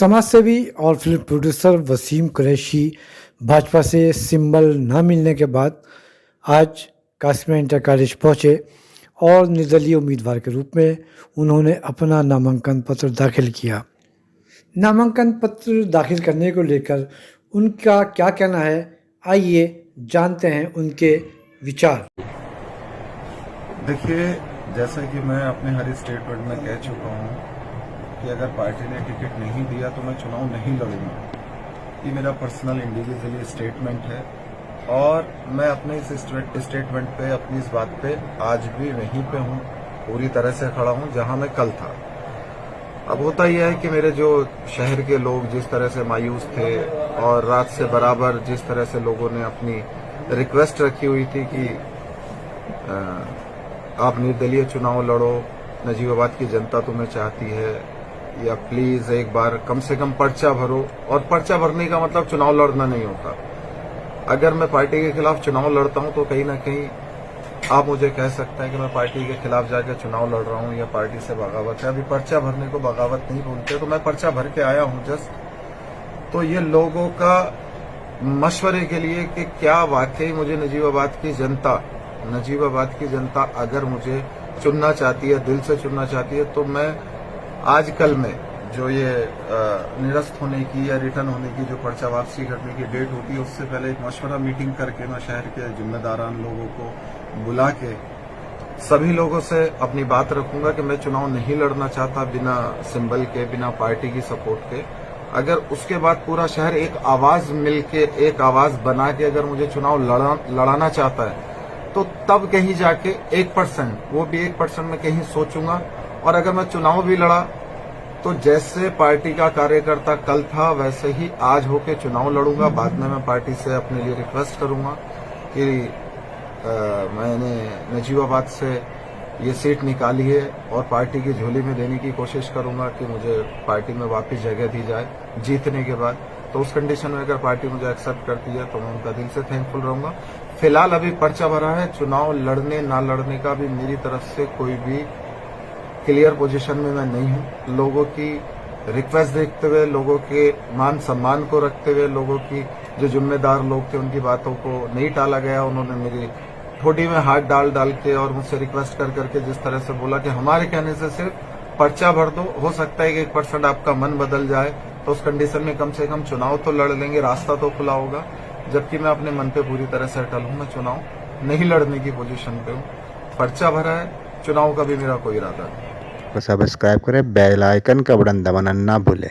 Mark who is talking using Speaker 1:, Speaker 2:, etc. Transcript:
Speaker 1: समाजसेवी और film producer Wasim Qureshi Bhajpa से सिंबल न मिलने के बाद आज कासमें इंटर कॉलेज पहुंचे और निर्दलीय उम्मीदवार के रूप में उन्होंने अपना नामांकन पत्र दाखिल किया। नामांकन पत्र दाखिल करने को लेकर उनका क्या कहना है, आइए जानते हैं उनके विचार।
Speaker 2: देखिए, जैसा कि मैं अपने हर स्टेटमेंट में कह चुका हूं कि अगर पार्टी ने टिकट नहीं दिया तो मैं चुनाव नहीं लड़ूंगा। ये मेरा पर्सनल इंडिविजुअली स्टेटमेंट है और मैं अपने इस स्टेटमेंट पे, अपनी इस बात पे आज भी वहीं पे हूं, पूरी तरह से खड़ा हूं जहां मैं कल था। अब होता यह है कि मेरे जो शहर के लोग जिस तरह से मायूस थे और रात से बराबर जिस तरह से लोगों ने अपनी रिक्वेस्ट रखी हुई थी कि आप निर्दलीय चुनाव लड़ो, नजीबाबाद की जनता तुम्हें चाहती है, या प्लीज एक बार कम से कम पर्चा भरो। और पर्चा भरने का मतलब चुनाव लड़ना नहीं होता। अगर मैं पार्टी के खिलाफ चुनाव लड़ता हूं तो कहीं ना कहीं आप मुझे कह सकते हैं कि मैं पार्टी के खिलाफ जाकर चुनाव लड़ रहा हूं या पार्टी से बगावत है। अभी पर्चा भरने को बगावत नहीं बोलते, तो मैं पर्चा भर के आया हूं जस्ट। तो ये लोगों का मशवरे के लिए कि क्या वाकई मुझे नजीबाबाद की जनता अगर मुझे चुनना चाहती है, दिल से चुनना चाहती है, तो मैं आजकल में जो ये निरस्त होने की या रिटर्न होने की जो पर्चा वापसी करने की डेट होती है, उससे पहले एक मशवरा मीटिंग करके मैं शहर के जिम्मेदारान लोगों को बुला के सभी लोगों से अपनी बात रखूंगा कि मैं चुनाव नहीं लड़ना चाहता बिना सिंबल के, बिना पार्टी की सपोर्ट के। अगर उसके बाद पूरा शहर एक आवाज मिलके, एक आवाज बना के अगर मुझे चुनाव लड़ाना चाहता है, तो तब कहीं जाके 1%, वो भी 1% में कहीं सोचूंगा। और अगर मैं चुनाव भी लड़ा तो जैसे पार्टी का कार्यकर्ता कल था वैसे ही आज होके चुनाव लड़ूंगा। बाद में मैं पार्टी से अपने लिए रिक्वेस्ट करूंगा कि मैंने नजीबाबाद से ये सीट निकाली है और पार्टी की झोली में देने की कोशिश करूंगा कि मुझे पार्टी में वापस जगह दी जाए जीतने के बाद। तो उस कंडीशन में अगर पार्टी मुझे एक्सेप्ट करती है तो मैं उनका दिल से थैंकफुल रहूंगा। फिलहाल अभी पर्चा भरा है, चुनाव लड़ने ना लड़ने का भी मेरी तरफ से कोई भी क्लियर पोजीशन में मैं नहीं हूं। लोगों की रिक्वेस्ट देखते हुए, लोगों के मान सम्मान को रखते हुए, लोगों की जो जिम्मेदार लोग थे उनकी बातों को नहीं टाला गया। उन्होंने मेरी ठोडी में हाथ डाल के और मुझसे रिक्वेस्ट कर करके जिस तरह से बोला कि हमारे कहने से सिर्फ पर्चा भर दो, हो सकता है कि 1% आपका मन बदल जाए, तो उस कंडीशन में कम से कम चुनाव तो लड़ लेंगे, रास्ता तो खुला होगा। जबकि मैं अपने मन पे पूरी तरह से अटल हूं, मैं चुनाव नहीं लड़ने की पोजीशन पे हूं। पर्चा भरा है, चुनाव का भी मेरा कोई इरादा नहीं।
Speaker 3: सब्सक्राइब करें, बेल आइकन का बटन दबाना ना भूलें।